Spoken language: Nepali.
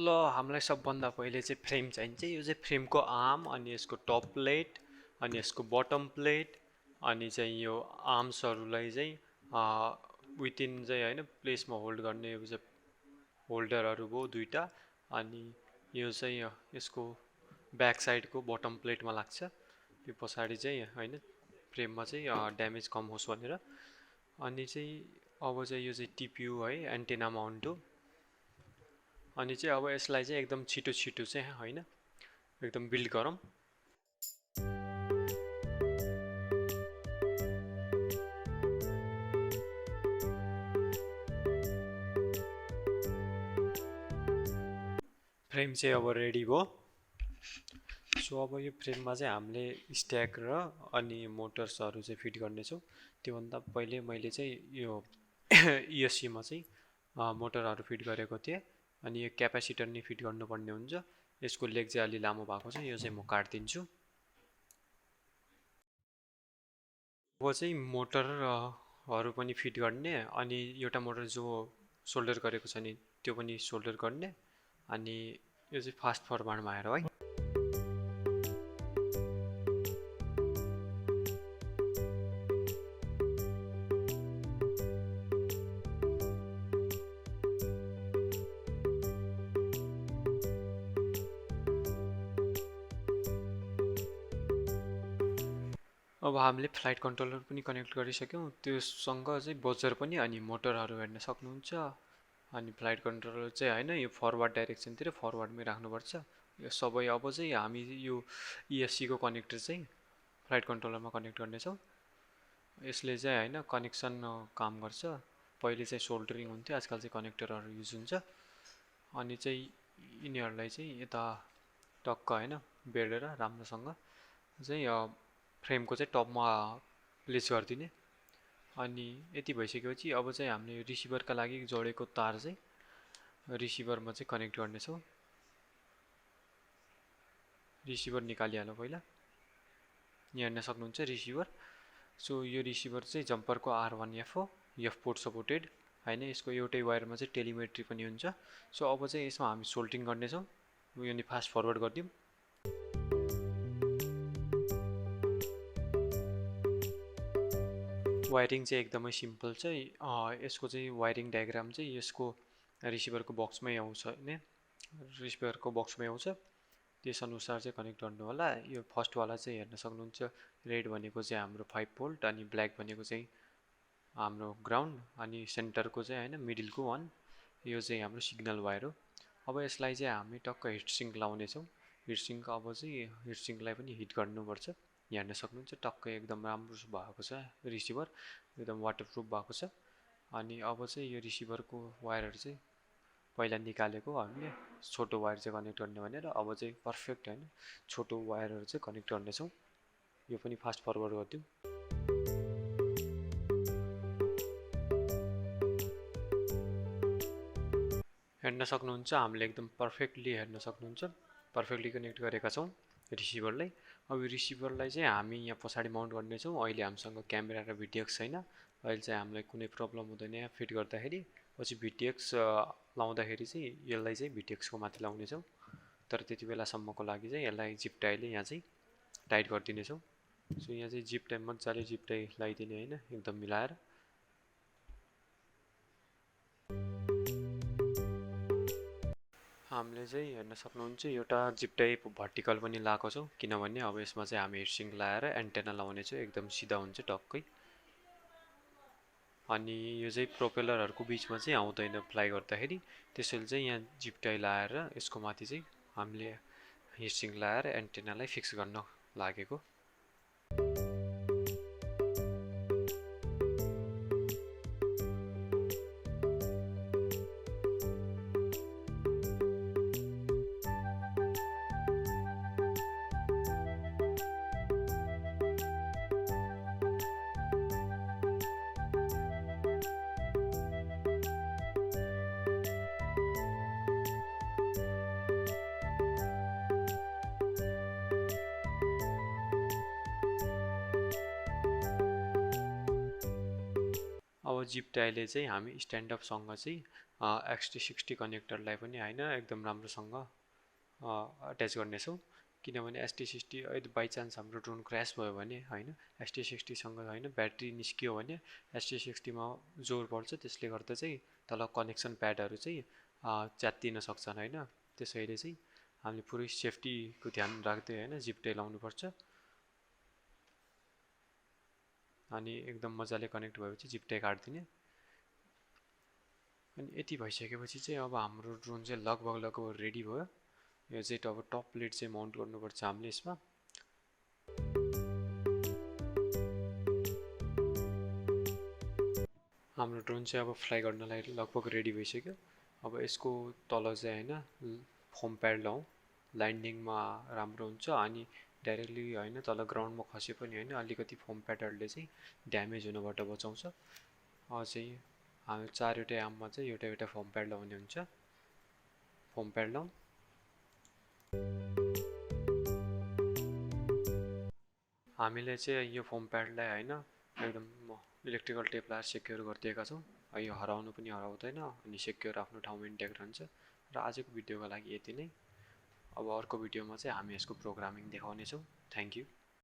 ल हामीलाई सबभन्दा पहिले चाहिँ फ्रेम चाहिन्छ। यो चाहिँ फ्रेमको आर्म अनि यसको टप प्लेट अनि यसको बटम प्लेट अनि चाहिँ यो आर्म्सहरूलाई चाहिँ विथिन चाहिँ हैन प्लेसमा होल्ड गर्ने यो चाहिँ होल्डरहरू भयो दुईटा। अनि यो चाहिँ यसको ब्याक साइडको बटम प्लेटमा लाग्छ। यो पछाडि चाहिँ हैन फ्रेममा चाहिँ ड्यामेज कम होस् भनेर। अनि चाहिँ अब चाहिँ यो चाहिँ टिप्यू है एन्टेना माउन्ट हो। अनि चाहिँ अब यसलाई चाहिँ एकदम छिटो छिटो चाहिँ हैन एकदम बिल्ड गरौँ। फ्रेम चाहिँ अब रेडी भयो। सो अब यो फ्रेममा चाहिँ हामीले स्ट्याक र अनि मोटर्सहरू चाहिँ फिट गर्नेछौँ। त्योभन्दा पहिले मैले चाहिँ यो ESC-मा चाहिँ मोटरहरू फिट गरेको थिएँ। अनि यो क्यापेसिटर नि फिट गर्नुपर्ने हुन्छ। यसको लेग चाहिँ अलि लामो भएको छ, यो चाहिँ म काट्दिन्छु। अब चाहिँ मोटरहरू पनि फिट गर्ने अनि एउटा मोटर जो सोल्डर गरेको छ नि त्यो पनि सोल्डर गर्ने। अनि यो चाहिँ फास्ट फरवर्डमा आएर है। अब हामीले फ्लाइट कन्ट्रोलर पनि कनेक्ट गरिसक्यौँ। त्योसँग चाहिँ बजर पनि अनि मोटरहरू हेर्न सक्नुहुन्छ। अनि फ्लाइट कन्ट्रोलर चाहिँ हैन यो फरवर्ड डाइरेक्सनतिर फरवर्डमै राख्नुपर्छ। यो सबै अब चाहिँ हामी यो ESC को कनेक्टर चाहिँ फ्लाइट कन्ट्रोलरमा कनेक्ट गर्नेछौँ। यसले चाहिँ हैन कनेक्सन काम गर्छ। पहिले चाहिँ सोल्डरिङ हुन्थ्यो, आजकल चाहिँ कनेक्टरहरू युज हुन्छ। अनि चाहिँ यिनीहरूलाई चाहिँ यता टक्क हैन बेडेर राम्रोसँग चाहिँ फ्रेमको चाहिँ टपमा प्लेस गरिदिने। अनि यति भइसकेपछि अब चाहिँ हामीले रिसिभरका लागि जोडेको तार चाहिँ रिसिभरमा चाहिँ कनेक्ट गर्नेछौँ। रिसिभर निकालिहालौँ पहिला। यहाँ हेर्न सक्नुहुन्छ रिसिभर। सो यो रिसिभर चाहिँ जम्परको R1F हो, F पोर्ट सपोर्टेड हैन। यसको एउटै वायरमा चाहिँ टेलिमेट्री पनि हुन्छ। सो अब चाहिँ यसमा हामी सोल्डरिङ गर्नेछौँ। यो नि फास्ट फरवर्ड गरिदिउँ। वायरिङ चाहिँ एकदमै सिम्पल छ। यसको चाहिँ वायरिङ डायग्राम चाहिँ यसको रिसिभरको बक्समै आउँछ हैन। रिसिभरको बक्समै आउँछ, त्यस अनुसार चाहिँ कनेक्ट गर्नु होला। यो फर्स्टवाला चाहिँ हेर्न सक्नुहुन्छ, रेड भनेको चाहिँ हाम्रो 5 भोल्ट अनि ब्ल्याक भनेको चाहिँ हाम्रो ग्राउन्ड अनि सेन्टरको चाहिँ हैन मिडलको 1 यो चाहिँ हाम्रो सिग्नल वायर हो। अब यसलाई चाहिँ हामी टक्क हिट सिङ्क लाउनेछौँ। हिट सिङ्क अब चाहिँ हिट सिङ्कलाई पनि हिट गर्नुपर्छ। यहाँ हेर्न सक्नुहुन्छ टक्क एकदम राम्रो भएको छ रिसिभर, एकदम वाटरप्रुफ भएको छ। अनि अब चाहिँ यो रिसिभरको वायरहरू चाहिँ पहिला निकालेको हामीले छोटो वायर चाहिँ कनेक्ट गर्ने भनेर। अब चाहिँ पर्फेक्ट हैन छोटो वायरहरू चाहिँ कनेक्ट गर्नेछौँ। यो पनि फास्ट फरवर्ड गरिदिउँ। हेर्न सक्नुहुन्छ हामीले एकदम पर्फेक्टली हेर्न सक्नुहुन्छ पर्फेक्टली कनेक्ट गरेका छौँ रिसिभरलाई। अब यो रिसिभरलाई चाहिँ हामी यहाँ पछाडि माउन्ट गर्नेछौँ। अहिले हामीसँग क्यामेरा र VTX छैन। अहिले चाहिँ हामीलाई कुनै प्रब्लम हुँदैन यहाँ फिट गर्दाखेरि। पछि VTX लाउँदाखेरि चाहिँ यसलाई चाहिँ VTX को माथि लाउनेछौँ। तर त्यति बेलासम्मको लागि चाहिँ यसलाई जिप टाईले यहाँ चाहिँ टाइट गरिदिनेछौँ। सो यहाँ चाहिँ जिप टाई मजाले जिप टाई लगाइदिने हैन एकदम मिलाएर। हामीले चाहिँ हेर्न सक्नुहुन्छ एउटा जिप टाई भर्टिकल पनि लगाएको छौँ, किनभने अब यसमा चाहिँ हामी हिट सिङ्क लगाएर एन्टेना लगाउने चाहिँ एकदम सिधा हुन्छ टक्कै। अनि यो चाहिँ प्रोपेलरहरूको बिचमा चाहिँ आउँदैन फ्लाइ गर्दाखेरि, त्यसैले चाहिँ यहाँ जिप टाई लगाएर यसको माथि चाहिँ हामीले हिट सिङ्क लगाएर एन्टेनालाई फिक्स गर्न लागेको। अब जिप टाइले चाहिँ हामी स्ट्यान्ड अप सँग चाहिँ XT60 कनेक्टरलाई पनि हैन एकदम राम्रोसँग अट्याच गर्नेछौँ किनभने ST60 यदि बाइ चान्स हाम्रो ड्रोन क्र्यास भयो भने हैन ST60 सँग हैन ब्याट्री निस्कियो भने ST60 मा जोर पर्छ त्यसले गर्दा चाहिँ तल कनेक्सन प्याडहरु चाहिँ च्यात्तिन सक्छन् हैन त्यसैले चाहिँ हामीले पुरै सेफ्टीको ध्यान राख्दै हैन जिप टाइ लाउनु पर्छ अनि एकदम मजाले कनेक्ट भएपछि जिप टाइ काट्दिने अनि यति भइसकेपछि चाहिँ अब हाम्रो ड्रोन चाहिँ लगभग रेडी भयो यो चाहिँ अब टप प्लेट चाहिँ माउन्ट गर्नुपर्छ हामीले यसमा हाम्रो ड्रोन चाहिँ अब फ्लाइ गर्नलाई लगभग रेडी भइसक्यो अब यसको तल चाहिँ हैन फोम प्याड लाउँ ल्यान्डिङमा राम्रो हुन्छ अनि डाइरेक्टली हैन तल ग्राउन्डमा खसे पनि हैन अलिकति फोम प्याडहरुले चाहिँ ड्यामेज हुनबाट बचाउँछ चाहिँ हामी चारवटै आममा चाहिँ एउटा फोम प्याड लाउने हुन्छ फोम प्याड लाउँ हामीले चाहिँ यो फोम प्याडलाई हैन एकदम इलेक्ट्रिकल टेप लगाएर सेक्युर गरिदिएका छौं यो हराउनु पनि हराउँदैन अनि सेक्युर आफ्नो ठाउँमा इन्ट्याक्ट रहन्छ र आजको भिडियोको लागि यति नै अब अर्को भिडियोमा चाहिँ हामी यसको प्रोग्रामिङ देखाउने छौं थ्यांक यू